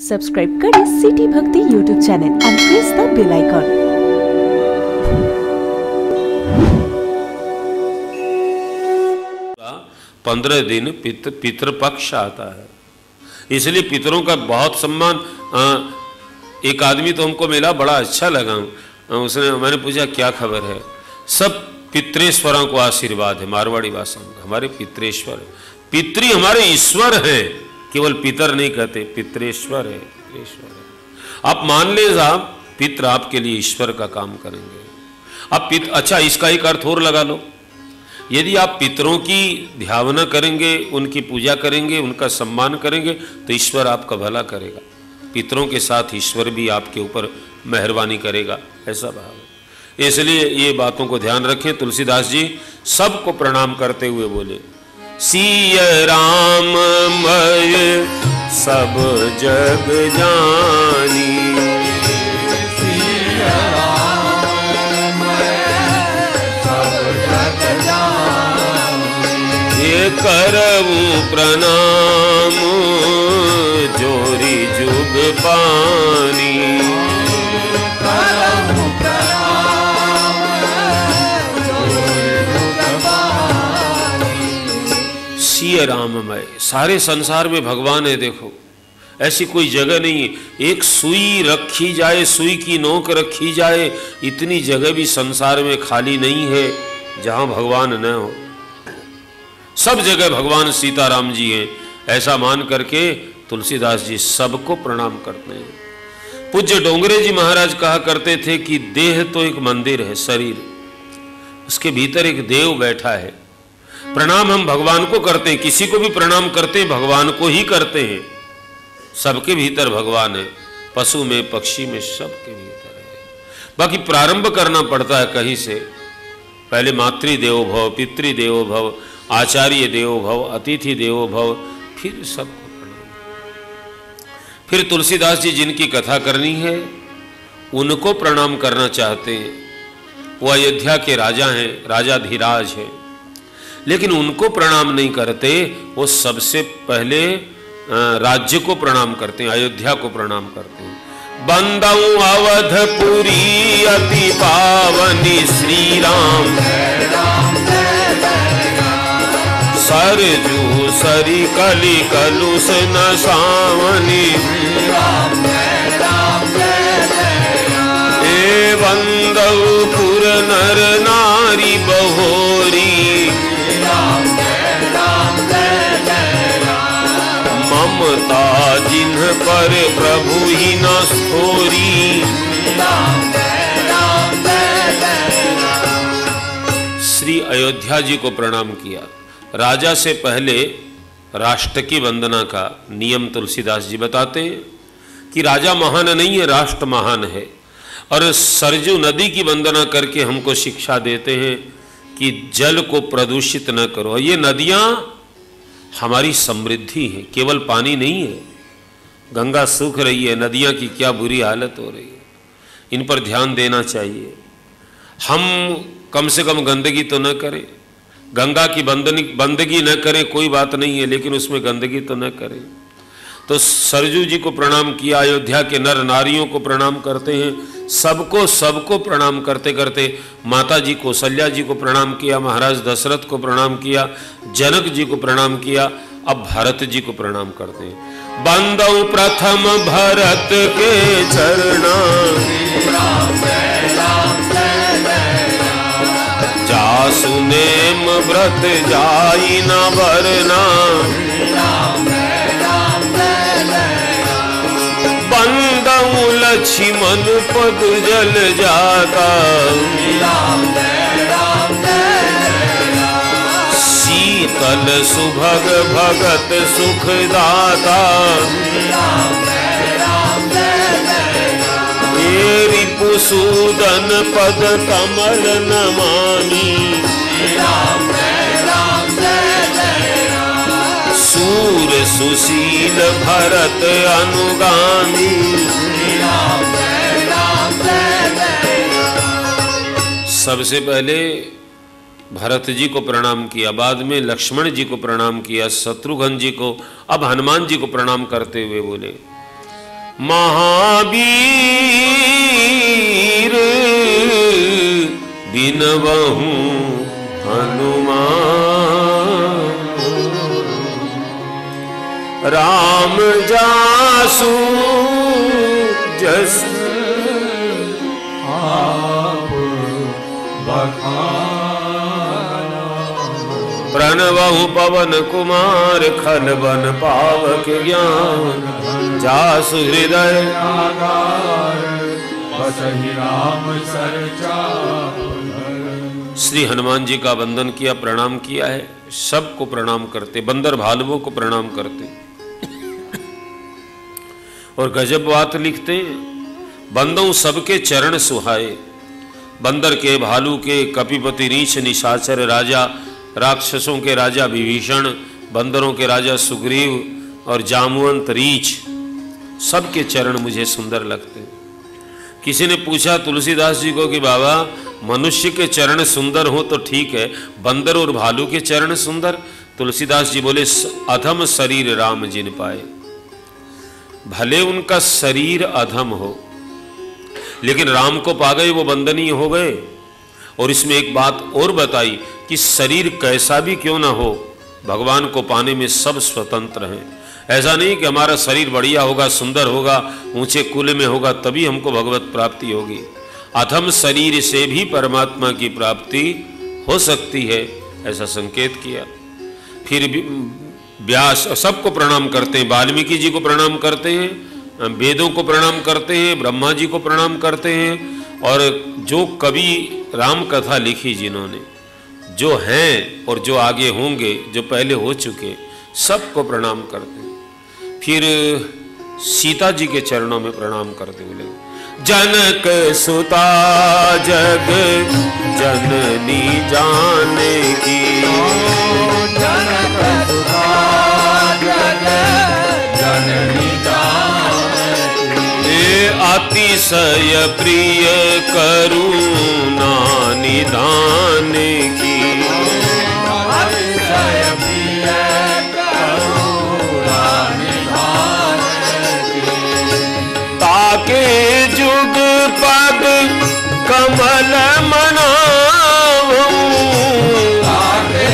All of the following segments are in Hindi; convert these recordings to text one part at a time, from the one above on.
सब्सक्राइब करें City Bhakti YouTube channel and press the bell icon. 15 दिन पितृपक्ष आता है, इसलिए पितरों का बहुत सम्मान। एक आदमी तो हमको मिला, बड़ा अच्छा लगा। मैंने पूछा क्या खबर है। सब पितरेश्वरों को आशीर्वाद है, मारवाड़ी भाषा में हमारे पितरेश्वर है। पितरी हमारे ईश्वर है, केवल पितर नहीं कहते, पितरेश्वर है, पितरेश्वर है। आप मान ले साहब, पितर आपके लिए ईश्वर का काम करेंगे। आप अच्छा, इसका एक अर्थ और लगा लो। यदि आप पितरों की ध्यावना करेंगे, उनकी पूजा करेंगे, उनका सम्मान करेंगे, तो ईश्वर आपका भला करेगा। पितरों के साथ ईश्वर भी आपके ऊपर मेहरबानी करेगा, ऐसा भाव है। इसलिए ये बातों को ध्यान रखें। तुलसीदास जी सबको प्रणाम करते हुए बोले, सिय राम मय सब जग जानी, सिय राम मय सब जग जानी, ये करऊं प्रणाम जोरी जुग पानी, करऊं प्रणाम जोरी जुग पानी। सिय राममय, सारे संसार में भगवान है। देखो, ऐसी कोई जगह नहीं है। एक सुई रखी जाए, सुई की नोक रखी जाए, इतनी जगह भी संसार में खाली नहीं है जहां भगवान न हो। सब जगह भगवान सीताराम जी हैं, ऐसा मान करके तुलसीदास जी सबको प्रणाम करते हैं। पूज्य डोंगरे जी महाराज कहा करते थे कि देह तो एक मंदिर है, शरीर, उसके भीतर एक देव बैठा है। प्रणाम हम भगवान को करते हैं, किसी को भी प्रणाम करते हैं भगवान को ही करते हैं। सबके भीतर भगवान है, पशु में, पक्षी में, सबके भीतर है। बाकी प्रारंभ करना पड़ता है कहीं से। पहले मातृ देवो भव, पितृ देवो भव, आचार्य देवो भव, अतिथि देवो भव, फिर सबको प्रणाम। फिर तुलसीदास जी जिनकी कथा करनी है उनको प्रणाम करना चाहते हैं। वो अयोध्या के राजा हैं, राजाधिराज हैं, लेकिन उनको प्रणाम नहीं करते। वो सबसे पहले राज्य को प्रणाम करते हैं, अयोध्या को प्रणाम करते हैं। बंदऊ अवधपुरी अति पावनी श्री राम, सरजू सरी कली कलुष न सावनी, ए बंदऊ पुर नर नारी बहोरी, ममता जिन्ह पर प्रभु ही न स्फोरी। श्री अयोध्या जी को प्रणाम किया। राजा से पहले राष्ट्र की वंदना का नियम तुलसीदास जी बताते हैं कि राजा महान नहीं है, राष्ट्र महान है। और सरजू नदी की वंदना करके हमको शिक्षा देते हैं कि जल को प्रदूषित न करो। ये नदियाँ हमारी समृद्धि है, केवल पानी नहीं है। गंगा सूख रही है, नदियाँ की क्या बुरी हालत हो रही है, इन पर ध्यान देना चाहिए। हम कम से कम गंदगी तो न करें, गंगा की बंदगी न करें, कोई बात नहीं है, लेकिन उसमें गंदगी तो न करें। तो सरजू जी को प्रणाम किया, अयोध्या के नर नारियों को प्रणाम करते हैं, सबको प्रणाम करते करते माता जी कौशल्या जी को प्रणाम किया, महाराज दशरथ को प्रणाम किया, जनक जी को प्रणाम किया। अब भरत जी को प्रणाम करते हैं। बंदऊ प्रथम भरत के चरणा, जासु नेम व्रत जाई न वरना, बंदऊ लक्ष्मण पद जल जाता, शीतल सुभग भगत सुख दाता, रिपुसूदन पद कमल नमामि, सूर सुशील भरत अनुगामी। सबसे पहले भरत जी को प्रणाम किया, बाद में लक्ष्मण जी को प्रणाम किया, शत्रुघ्न जी को, अब हनुमान जी को प्रणाम करते हुए बोले महावीर बिनवहु हनुमान, राम जासु जस आप बखाना, प्रणवहु पवन कुमार खल बन पावक ज्ञान, जासु हृदय आगार बसहि राम सर चाप धर। श्री हनुमान जी का वंदन किया, प्रणाम किया है। सबको प्रणाम करते, बंदर भालुओं को प्रणाम करते और गजब बात लिखते हैं, बंदों सबके चरण सुहाए। बंदर के, भालू के, कपिपति रीछ निशाचर राजा, राक्षसों के राजा विभीषण, बंदरों के राजा सुग्रीव और जामवंत रीछ, सबके चरण मुझे सुंदर लगते हैं। किसी ने पूछा तुलसीदास जी को कि बाबा मनुष्य के चरण सुंदर हो तो ठीक है, बंदर और भालू के चरण सुंदर? तुलसीदास जी बोले अधम शरीर राम जिन पाए। भले उनका शरीर अधम हो, लेकिन राम को पा गए, वो वंदनीय हो गए। और इसमें एक बात और बताई कि शरीर कैसा भी क्यों ना हो, भगवान को पाने में सब स्वतंत्र हैं। ऐसा नहीं कि हमारा शरीर बढ़िया होगा, सुंदर होगा, ऊंचे कुल में होगा तभी हमको भगवत प्राप्ति होगी। अधम शरीर से भी परमात्मा की प्राप्ति हो सकती है, ऐसा संकेत किया। फिर व्यास सबको प्रणाम करते हैं, वाल्मीकि जी को प्रणाम करते हैं, वेदों को प्रणाम करते हैं, ब्रह्मा जी को प्रणाम करते हैं, और जो कवि राम कथा लिखी जिन्होंने, जो हैं और जो आगे होंगे, जो पहले हो चुके, सबको प्रणाम करते हैं। फिर सीता जी के चरणों में प्रणाम करते बोले जनक सुता जग जननी जाने की, जनक सुता जग जननी जाने की, अतिशय प्रिय करुणा निधान की, अतिशय प्रिय करुणा निधान की, ताके जुग पद कमल मनावूं, ताके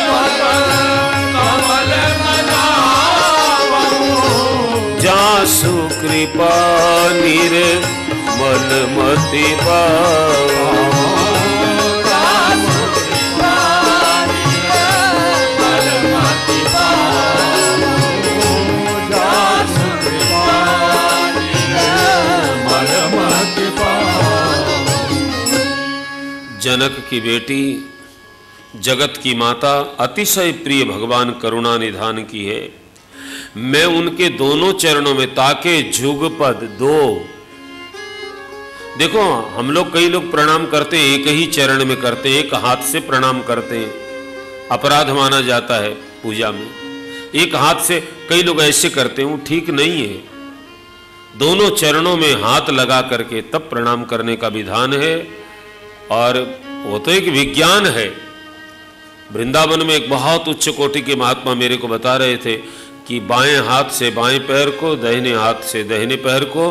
पद कमल मनावूं, जासु कृपा निर्मल मति पावूं, जासु कृपा निर्मल मति पावूं, जासु कृपा निर्मल मति पावूं। जनक की बेटी, जगत की माता, अतिशय प्रिय भगवान करुणा निधान की है। मैं उनके दोनों चरणों में, ताके जुगपद दो, देखो हम लोग, कई लोग प्रणाम करते हैं एक ही चरण में करते हैं, एक हाथ से प्रणाम करते हैं, अपराध माना जाता है पूजा में। एक हाथ से कई लोग ऐसे करते हैं, वो ठीक नहीं है। दोनों चरणों में हाथ लगा करके तब प्रणाम करने का विधान है, और वो तो एक विज्ञान है। वृंदावन में एक बहुत उच्च कोटि के महात्मा मेरे को बता रहे थे कि बाएं हाथ से बाएं पैर को, दाहिने हाथ से दाहिने पैर को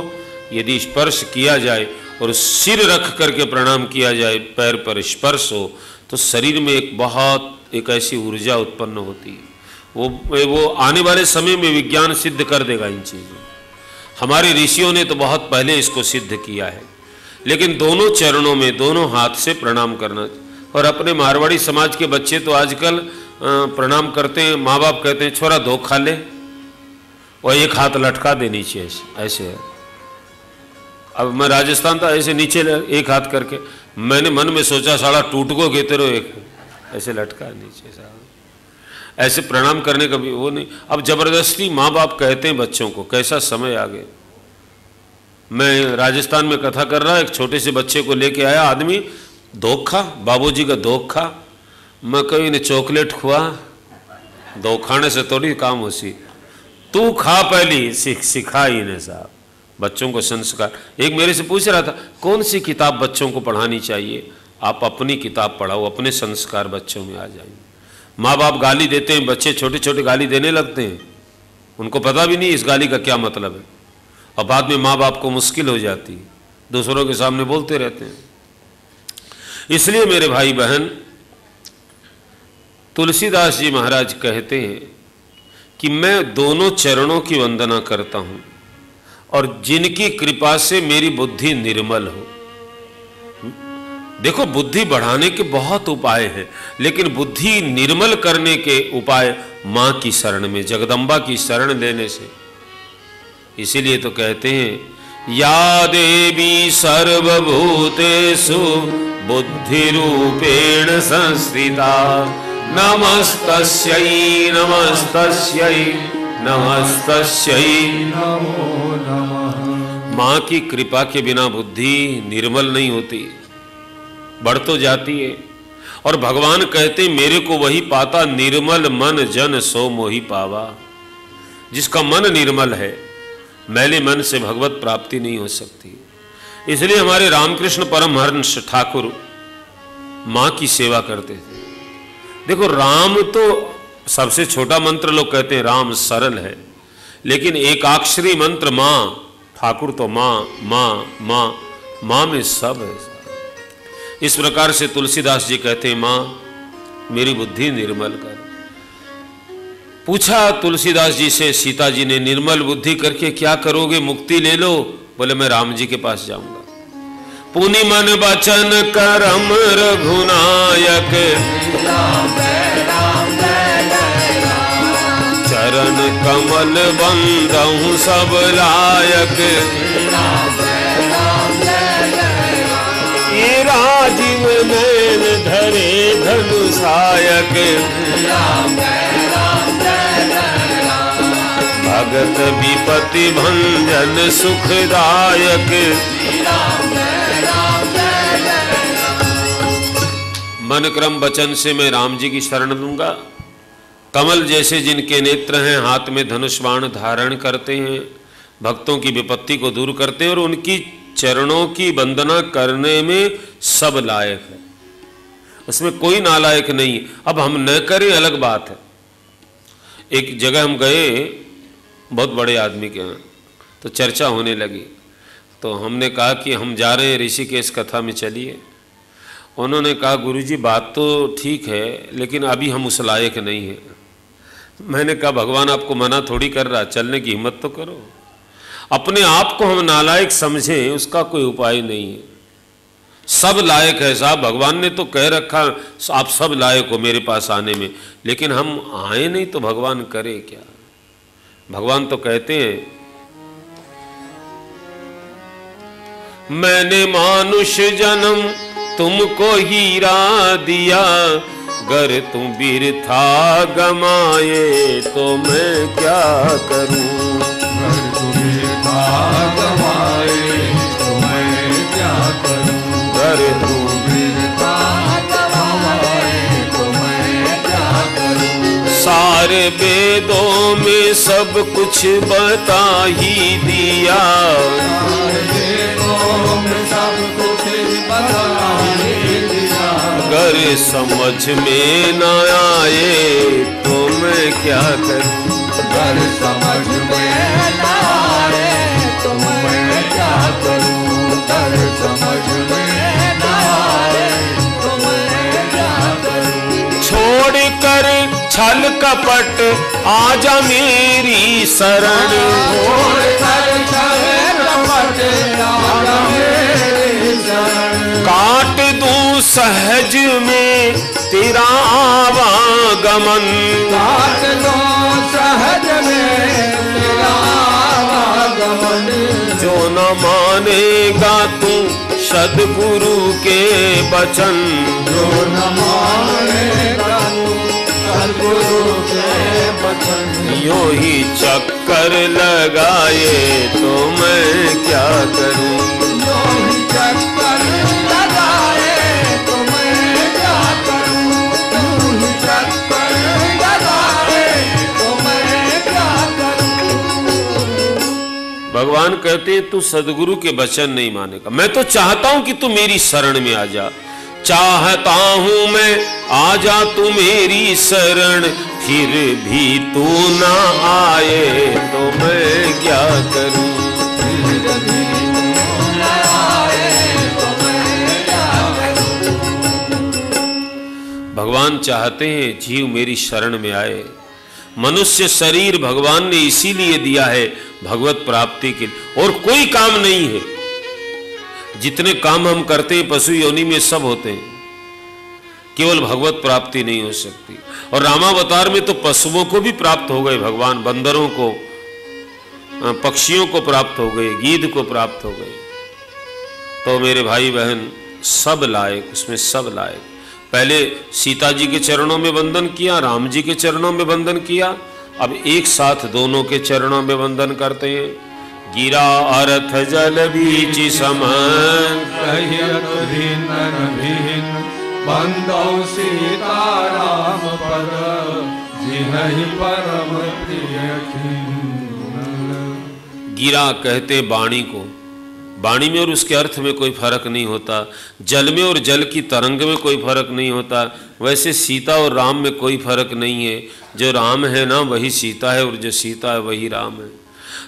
यदि स्पर्श किया जाए और सिर रख करके प्रणाम किया जाए, पैर पर स्पर्श हो, तो शरीर में एक ऐसी ऊर्जा उत्पन्न होती है। वो आने वाले समय में विज्ञान सिद्ध कर देगा इन चीज़ों। हमारे ऋषियों ने तो बहुत पहले इसको सिद्ध किया है। लेकिन दोनों चरणों में दोनों हाथ से प्रणाम करना। और अपने मारवाड़ी समाज के बच्चे तो आजकल प्रणाम करते हैं, माँ बाप कहते हैं छोरा दो खा ले, और एक हाथ लटका दे नीचे, ऐसे है। अब मैं राजस्थान था, ऐसे नीचे एक हाथ करके, मैंने मन में सोचा साला टूट को घेते रहो, एक ऐसे लटका नीचे साला, ऐसे प्रणाम करने का भी वो नहीं। अब जबरदस्ती माँ बाप कहते हैं बच्चों को, कैसा समय आ गया। मैं राजस्थान में कथा कर रहा, एक छोटे से बच्चे को लेके आया आदमी, धोखा, बाबूजी का धोखा। मैं कहीं ने चॉकलेट खुआ, दो खाने से थोड़ी काम होसी, तू खा पहली, सिखा ही ने साहब बच्चों को संस्कार। एक मेरे से पूछ रहा था कौन सी किताब बच्चों को पढ़ानी चाहिए। आप अपनी किताब पढ़ाओ, अपने संस्कार बच्चों में आ जाएंगे। माँ बाप गाली देते हैं, बच्चे छोटे छोटे गाली देने लगते हैं, उनको पता भी नहीं इस गाली का क्या मतलब है, और बाद में माँ बाप को मुश्किल हो जाती, दूसरों के सामने बोलते रहते हैं। इसलिए मेरे भाई बहन, तुलसीदास जी महाराज कहते हैं कि मैं दोनों चरणों की वंदना करता हूं और जिनकी कृपा से मेरी बुद्धि निर्मल हो। देखो, बुद्धि बढ़ाने के बहुत उपाय हैं, लेकिन बुद्धि निर्मल करने के उपाय मां की शरण में, जगदम्बा की शरण लेने से। इसीलिए तो कहते हैं, या देवी सर्वभूतेषु बुद्धि रूपेण संस्थिता नमस्तस्यै नमस्तस्यै नमस्तस्यै नमो नमः। मां की कृपा के बिना बुद्धि निर्मल नहीं होती, बढ़ तो जाती है। और भगवान कहते, मेरे को वही पाता निर्मल मन जन सो मोहि पावा। जिसका मन निर्मल है, मैले मन से भगवत प्राप्ति नहीं हो सकती। इसलिए हमारे रामकृष्ण परमहंस ठाकुर मां की सेवा करते थे। देखो, राम तो सबसे छोटा मंत्र, लोग कहते हैं राम सरल है, लेकिन एकाक्षरी मंत्र मां, ठाकुर तो मां मां मां, मां में सब है। इस प्रकार से तुलसीदास जी कहते हैं, मां मेरी बुद्धि निर्मल कर। पूछा तुलसीदास जी से सीता जी ने, निर्मल बुद्धि करके क्या करोगे, मुक्ति ले लो? बोले, मैं राम जी के पास जाऊंगा। पुनि मन बचन करम रघुनायक, चरण कमल बंदहु सब लायक। ये राजीव नैन धरे धनुषायक, भगत विपति भंजन सुखदायक। मन क्रम वचन से मैं राम जी की शरण लूंगा। कमल जैसे जिनके नेत्र हैं, हाथ में धनुष बाण धारण करते हैं, भक्तों की विपत्ति को दूर करते हैं, और उनकी चरणों की वंदना करने में सब लायक है, उसमें कोई नालायक नहीं। अब हम न करें अलग बात है। एक जगह हम गए बहुत बड़े आदमी के यहाँ, तो चर्चा होने लगी, तो हमने कहा कि हम जा रहे हैं ऋषिकेश कथा में, चलिए। उन्होंने कहा, गुरुजी बात तो ठीक है, लेकिन अभी हम उस लायक नहीं हैं। मैंने कहा, भगवान आपको मना थोड़ी कर रहा, चलने की हिम्मत तो करो। अपने आप को हम नालायक समझें, उसका कोई उपाय नहीं है। सब लायक है साहब, भगवान ने तो कह रखा आप सब लायक हो मेरे पास आने में, लेकिन हम आए नहीं तो भगवान करे क्या? भगवान तो कहते हैं, मैंने मानुष जन्म तुमको हीरा दिया, गर तुम बिरथा गमाए तो मैं क्या करूं? गर तुम बिरथा गमाए तो मैं क्या करूं? गर तुम बिरथा गमाए तो मैं क्या करूं? सारे वेदों में सब कुछ बता ही दिया, सब कुछ बता ही दिया। गर समझ में न आए तो मैं क्या करूं? गर समझ में न आए तो मैं क्या करूं? गर समझ में न आए तो मैं क्या करूं? छोड़ कर छल कपट आजा मेरी शरण, छोड़ कर छल कपट आजा मेरी शरण। काट दूं सहज में तेरा आवागमन, काट दो सहज में तेरा आवागमन। जो न मानेगा तू सद्गुरु के वचन, जो न मानेगा तू सद्गुरु के वचन। यो ही चक्कर लगाए तो मैं क्या करूं? जो ही चक्कर लगाए तो मैं क्या करूं? जो ही चक्कर लगाए तो मैं क्या करूं? भगवान कहते तू सदगुरु के वचन नहीं मानेगा। मैं तो चाहता हूं कि तू मेरी शरण में आ जा, चाहता हूं मैं आ जा तू मेरी शरण, फिर भी तू ना आए तो मैं क्या करूं। फिर भी तू न आए तो मैं क्या करूं। भगवान चाहते हैं जीव मेरी शरण में आए। मनुष्य शरीर भगवान ने इसीलिए दिया है भगवत प्राप्ति के लिए, और कोई काम नहीं है। जितने काम हम करते हैं पशु योनि में सब होते हैं, केवल भगवत प्राप्ति नहीं हो सकती। और रामावतार में तो पशुओं को भी प्राप्त हो गए भगवान, बंदरों को, पक्षियों को प्राप्त हो गए, गीध को प्राप्त हो गए। तो मेरे भाई बहन सब लायक, उसमें सब लायक। पहले सीता जी के चरणों में वंदन किया, राम जी के चरणों में वंदन किया, अब एक साथ दोनों के चरणों में वंदन करते हैं। गिरा अर्थ जल बीच समान, कहियत भिन्न भिन्न, बंदौ सीता राम पद, जिन्हि परम प्रिय खिन्न। गिरा कहते वाणी को, वाणी में और उसके अर्थ में कोई फर्क नहीं होता। जल में और जल की तरंग में कोई फर्क नहीं होता। वैसे सीता और राम में कोई फर्क नहीं है। जो राम है ना वही सीता है, और जो सीता है वही राम है।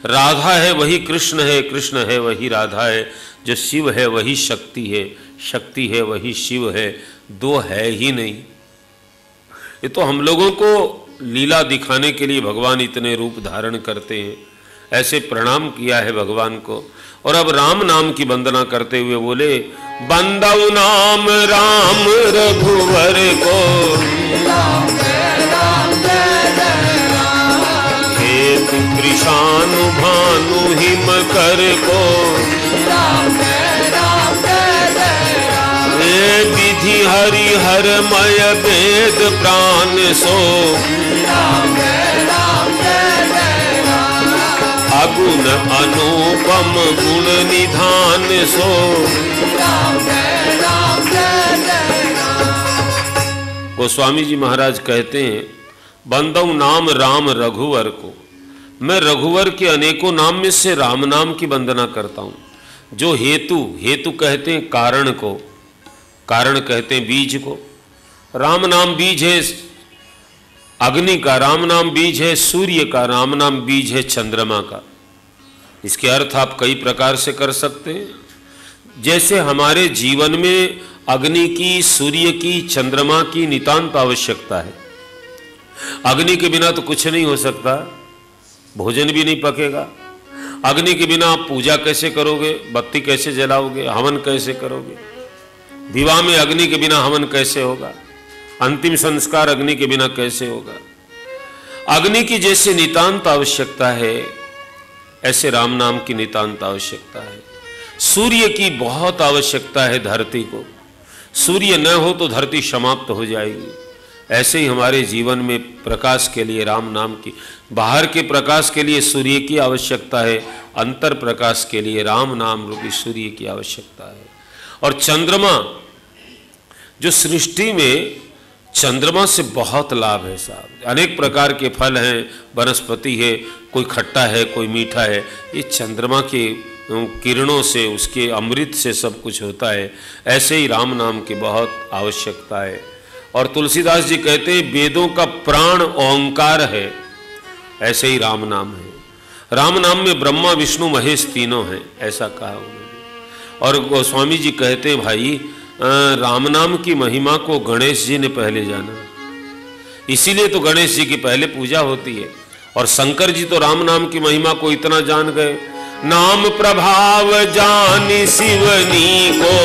राधा है वही कृष्ण है, कृष्ण है वही राधा है। जो शिव है वही शक्ति है, शक्ति है वही शिव है। दो है ही नहीं। ये तो हम लोगों को लीला दिखाने के लिए भगवान इतने रूप धारण करते हैं। ऐसे प्रणाम किया है भगवान को। और अब राम नाम की वंदना करते हुए बोले, बंदौ नाम राम रघुवर को, हेतु कृषानु भानु हिम कर को, हे विधि हरि हर मय वेद प्राण सो, अगुण अनुपम गुण निधान सो। गोस्वामी जी महाराज कहते हैं, बंदौ नाम राम रघुवर को, मैं रघुवर के अनेकों नाम में से राम नाम की वंदना करता हूँ। जो हेतु, हेतु कहते हैं कारण को, कारण कहते हैं बीज को। राम नाम बीज है अग्नि का, राम नाम बीज है सूर्य का, राम नाम बीज है चंद्रमा का। इसके अर्थ आप कई प्रकार से कर सकते हैं। जैसे हमारे जीवन में अग्नि की, सूर्य की, चंद्रमा की नितांत आवश्यकता है। अग्नि के बिना तो कुछ नहीं हो सकता, भोजन भी नहीं पकेगा। अग्नि के बिना आप पूजा कैसे करोगे, बत्ती कैसे जलाओगे, हवन कैसे करोगे। विवाह में अग्नि के बिना हवन कैसे होगा, अंतिम संस्कार अग्नि के बिना कैसे होगा। अग्नि की जैसे नितांत आवश्यकता है, ऐसे राम नाम की नितांत आवश्यकता है। सूर्य की बहुत आवश्यकता है धरती को। सूर्य न हो तो धरती समाप्त हो जाएगी। ऐसे ही हमारे जीवन में प्रकाश के लिए राम नाम की, बाहर के प्रकाश के लिए सूर्य की आवश्यकता है, अंतर प्रकाश के लिए राम नाम रूपी सूर्य की आवश्यकता है। और चंद्रमा, जो सृष्टि में चंद्रमा से बहुत लाभ है साहब। अनेक प्रकार के फल हैं, वनस्पति है, कोई खट्टा है, कोई मीठा है। ये चंद्रमा के किरणों से, उसके अमृत से सब कुछ होता है। ऐसे ही राम नाम की बहुत आवश्यकता है। और तुलसीदास जी कहते हैं वेदों का प्राण ओंकार है, ऐसे ही राम नाम है। राम नाम में ब्रह्मा विष्णु महेश तीनों हैं, ऐसा कहा उन्होंने। और गोस्वामी जी कहते हैं भाई, राम नाम की महिमा को गणेश जी ने पहले जाना, इसीलिए तो गणेश जी की पहले पूजा होती है। और शंकर जी तो राम नाम की महिमा को इतना जान गए, नाम प्रभाव जानी शिवनी को,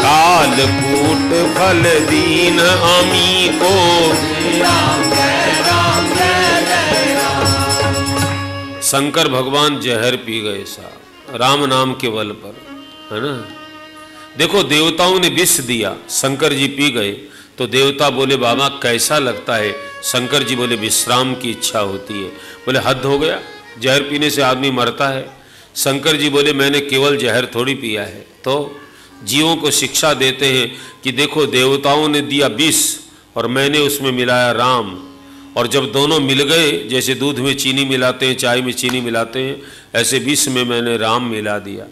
काल कूट फल दीन अमी को। शंकर भगवान जहर पी गए साहब राम नाम के बल पर, है ना। देखो देवताओं ने विष दिया, शंकर जी पी गए, तो देवता बोले बाबा कैसा लगता है। शंकर जी बोले विश्राम की इच्छा होती है। बोले हद हो गया, जहर पीने से आदमी मरता है। शंकर जी बोले मैंने केवल जहर थोड़ी पिया है। तो जीवों को शिक्षा देते हैं कि देखो देवताओं ने दिया विष और मैंने उसमें मिलाया राम, और जब दोनों मिल गए, जैसे दूध में चीनी मिलाते हैं, चाय में चीनी मिलाते हैं, ऐसे विष में मैंने राम मिला दिया।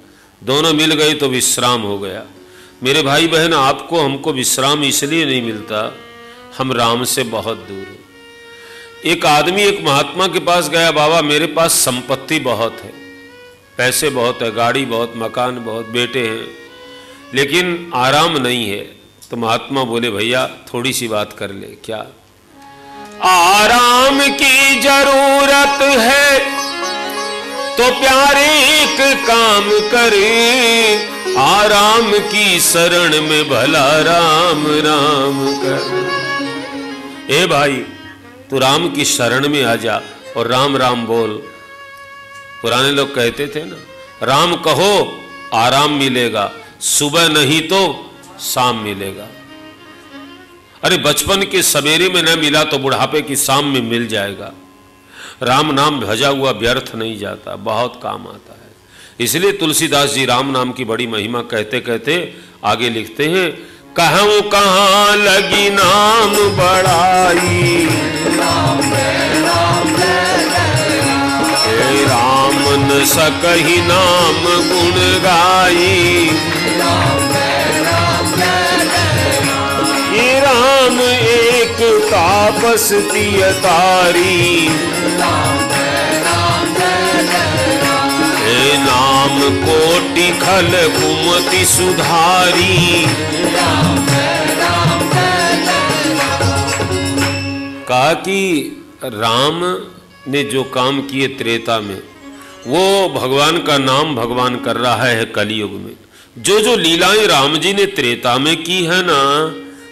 दोनों मिल गए तो विश्राम हो गया। मेरे भाई बहन, आपको हमको विश्राम इसलिए नहीं मिलता, हम राम से बहुत दूर हैं। एक आदमी एक महात्मा के पास गया, बाबा मेरे पास संपत्ति बहुत है, पैसे बहुत है, गाड़ी बहुत, मकान बहुत, बेटे हैं, लेकिन आराम नहीं है। तो महात्मा बोले भैया थोड़ी सी बात कर ले। क्या? आराम की जरूरत है तो प्यारे एक काम करे, आराम की शरण में भला राम राम कर। ए भाई तू राम की शरण में आ जा और राम राम बोल। पुराने लोग कहते थे ना, राम कहो आराम मिलेगा, सुबह नहीं तो शाम मिलेगा। अरे बचपन के सवेरे में न मिला तो बुढ़ापे की शाम में मिल जाएगा। राम नाम भजा हुआ व्यर्थ नहीं जाता, बहुत काम आता है। इसलिए तुलसीदास जी राम नाम की बड़ी महिमा कहते कहते आगे लिखते हैं, कहूँ कहाँ लगी नाम बड़ाई, राम न सकहि नाम गुण गाई, ये राम एक तापस तिय तारी, हे नाम कोटि खल कुमति सुधारी। कहा कि राम ने जो काम किए त्रेता में, वो भगवान का नाम भगवान कर रहा है कलयुग में। जो जो लीलाएं राम जी ने त्रेता में की है ना,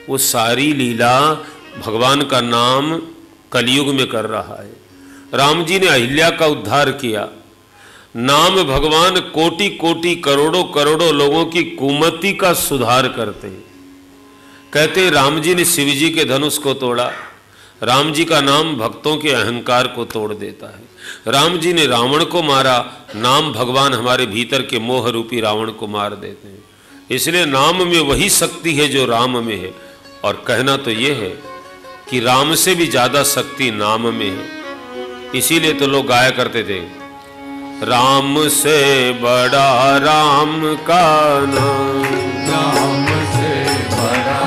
वो सारी लीला भगवान का नाम कलयुग में कर रहा है। राम जी ने अहिल्या का उद्धार किया, नाम भगवान कोटि कोटि करोड़ों करोड़ों लोगों की कुमति का सुधार करते हैं। कहते हैं राम जी ने शिव जी के धनुष को तोड़ा, राम जी का नाम भक्तों के अहंकार को तोड़ देता है। राम जी ने रावण को मारा, नाम भगवान हमारे भीतर के मोह रूपी रावण को मार देते हैं। इसलिए नाम में वही शक्ति है जो राम में है। और कहना तो ये है कि राम से भी ज्यादा शक्ति नाम में है। इसीलिए तो लोग गाया करते थे, राम से बड़ा राम का नाम, राम से बड़ा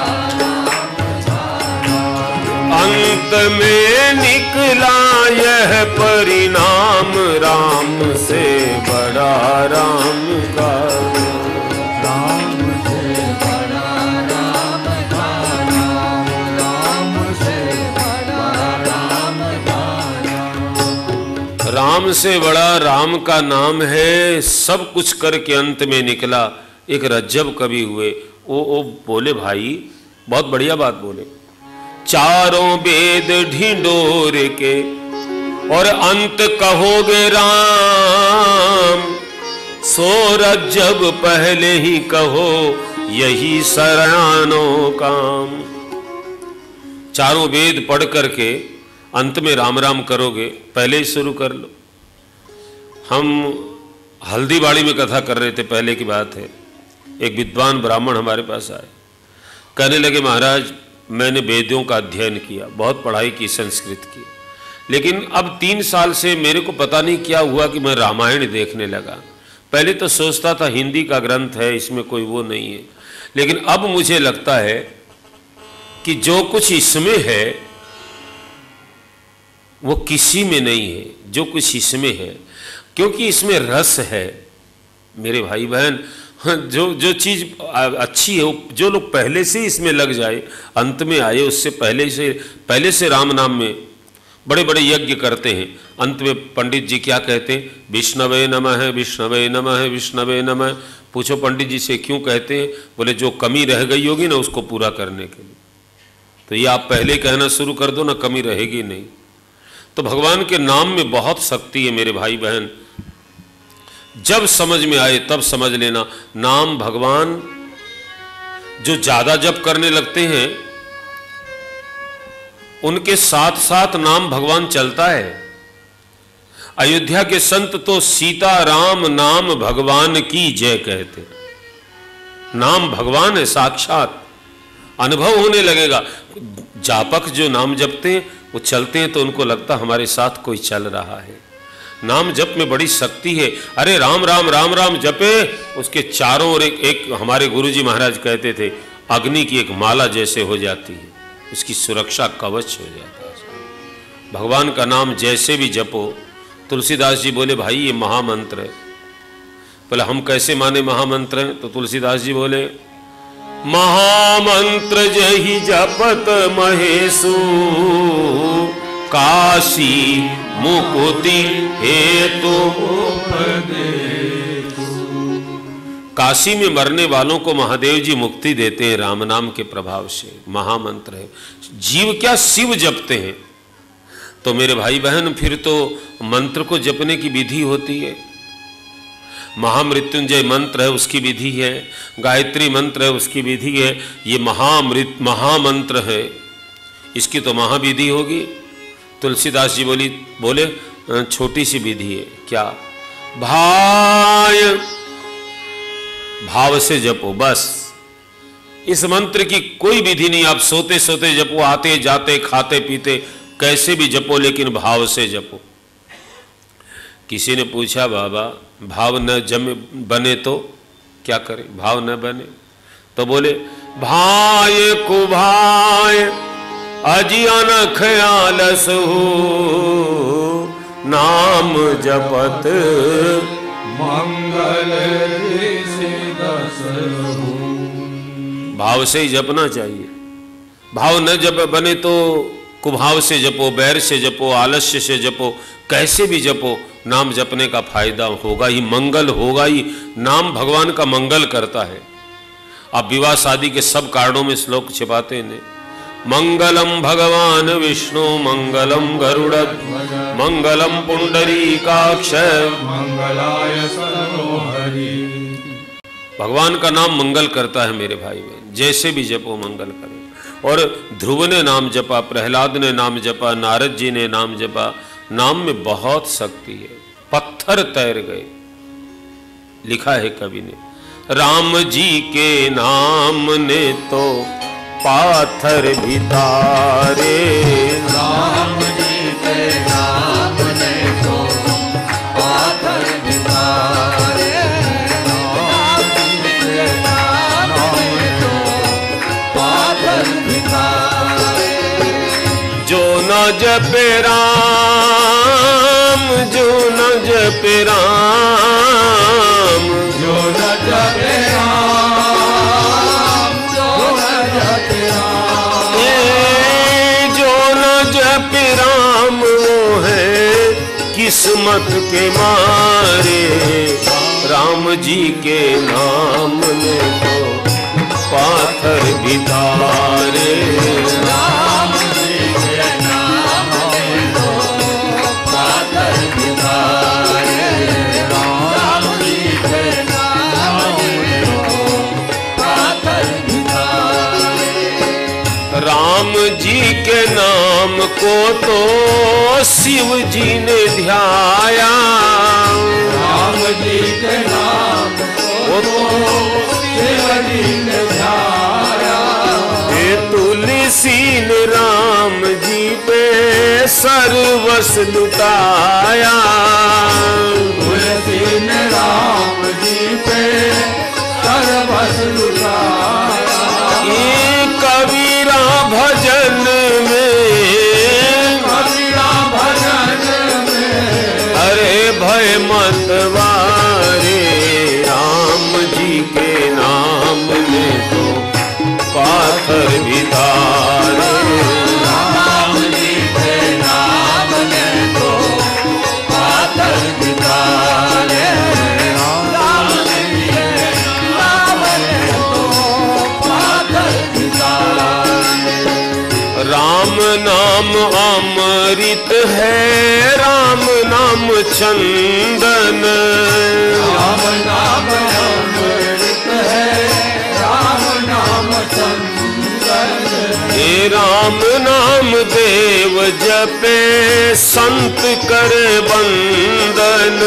अंत में निकला यह परिणाम, राम से बड़ा राम का राम से बड़ा राम का नाम, राम से बड़ा राम का नाम। राम से बड़ा राम का नाम है। सब कुछ करके अंत में निकला। एक रज्जब कवि हुए, वो बोले भाई बहुत बढ़िया बात बोले, चारों वेद ढिंडोर के और अंत कहोगे राम, सो रज्जब पहले ही कहो यही सरानो काम। चारों वेद पढ़ करके अंत में राम राम करोगे, पहले ही शुरू कर लो। हम हल्दीबाड़ी में कथा कर रहे थे, पहले की बात है। एक विद्वान ब्राह्मण हमारे पास आए, कहने लगे महाराज मैंने वेदों का अध्ययन किया, बहुत पढ़ाई की, संस्कृत की, लेकिन अब 3 साल से मेरे को पता नहीं क्या हुआ कि मैं रामायण देखने लगा। पहले तो सोचता था हिंदी का ग्रंथ है, इसमें कोई वो नहीं है, लेकिन अब मुझे लगता है कि जो कुछ इसमें है वो किसी में नहीं है, जो कुछ इसमें है, क्योंकि इसमें रस है। मेरे भाई बहन, जो चीज़ अच्छी है, जो लोग पहले से इसमें लग जाए, अंत में आए, उससे पहले से राम नाम में बड़े बड़े यज्ञ करते हैं। अंत में पंडित जी क्या कहते हैं, विष्णवे नमः विष्णवे नमः विष्णवे नमः। पूछो पंडित जी से क्यों कहते हैं? बोले जो कमी रह गई होगी ना उसको पूरा करने के लिए। तो ये आप पहले कहना शुरू कर दो ना, कमी रहेगी नहीं। तो भगवान के नाम में बहुत शक्ति है मेरे भाई बहन। जब समझ में आए तब समझ लेना, नाम भगवान जो ज्यादा जप करने लगते हैं उनके साथ साथ नाम भगवान चलता है। अयोध्या के संत तो सीता राम नाम भगवान की जय कहते। नाम भगवान है, साक्षात अनुभव होने लगेगा। जापक जो नाम जपते हैं वो चलते हैं तो उनको लगता हमारे साथ कोई चल रहा है। नाम जप में बड़ी शक्ति है। अरे राम राम राम राम जपे, उसके चारों ओर एक हमारे गुरुजी महाराज कहते थे, अग्नि की एक माला जैसे हो जाती है, इसकी सुरक्षा कवच हो जाता है। भगवान का नाम जैसे भी जपो, तुलसीदास जी बोले भाई ये महामंत्र है। बोले हम कैसे माने महामंत्र है? तो तुलसीदास जी बोले, महामंत्र जहि जपत महेशु, काशी मुकुति हेतु काशी में मरने वालों को महादेव जी मुक्ति देते हैं राम नाम के प्रभाव से। महामंत्र है। जीव क्या शिव जपते हैं। तो मेरे भाई बहन फिर तो मंत्र को जपने की विधि होती है। महामृत्युंजय मंत्र है उसकी विधि है, गायत्री मंत्र है उसकी विधि है, ये महामंत्र है इसकी तो महाविधि होगी। तुलसीदास जी बोले छोटी सी विधि है। क्या? भाव से जपो बस। इस मंत्र की कोई विधि नहीं, आप सोते सोते जपो, आते जाते खाते पीते कैसे भी जपो, लेकिन भाव से जपो। किसी ने पूछा बाबा भाव न बने तो क्या करें? भाव न बने तो बोले, भाय कुभाय अजियन ख्यालस हो, नाम जपत मंगल भाव से ही जपना चाहिए। भाव न जप बने तो कुभाव से जपो, बैर से जपो, आलस्य से जपो, कैसे भी जपो, नाम जपने का फायदा होगा ही, मंगल होगा ही। नाम भगवान का मंगल करता है। आप विवाह शादी के सब कारणों में श्लोक छिपाते हैं। मंगलम भगवान विष्णु मंगलम गरुड़ मंगलम पुंडरीकाक्ष मंगलाय सर्वहरि। भगवान का नाम मंगल करता है मेरे भाई बहन, जैसे भी जपो मंगल करें। और ध्रुव ने नाम जपा, प्रहलाद ने नाम जपा, नारद जी ने नाम जपा। नाम में बहुत शक्ति है, पत्थर तैर गए। लिखा है कवि ने, राम जी के नाम ने तो पाथर भी तारे, राम जी के नाम ने तो पाथर भी तारे, राम जी के नाम ने तो पाथर भी तारे। जो न जपे राम, जो न जपे राम, जो न जपे राम, जो न जपे राम, जो न जपे राम वो है किस्मत के मारे। राम जी के नाम ने तो पाथर भी तारे, राम जी के नाम ने तो पाथर भी तारे, राम जी के नाम ने तो पाथर भी तारे। राम जी के नाम को तो शिव जी ने ध्याया, राम जी के नाम को तो शिव जी ने ध्याया, हे तुलसी ने राम जी पे सर्वस लुटाया, तुलसी ने राम जी पे सर्वस लुटाया। ये कबीरा भजन में, कबीरा भजन में, अरे भय मत वारे। राम जी के नाम ने तो पाथर भी तारे, राम जी के नाम ने तो पाथर भी तारे, राम जी के नाम ने तो पाथर भी तारे। राम नाम अमृत है, राम नाम चंदन, राम नाम अमृत है, राम नाम चंदन, हे राम नाम देव जपे संत कर बंदन,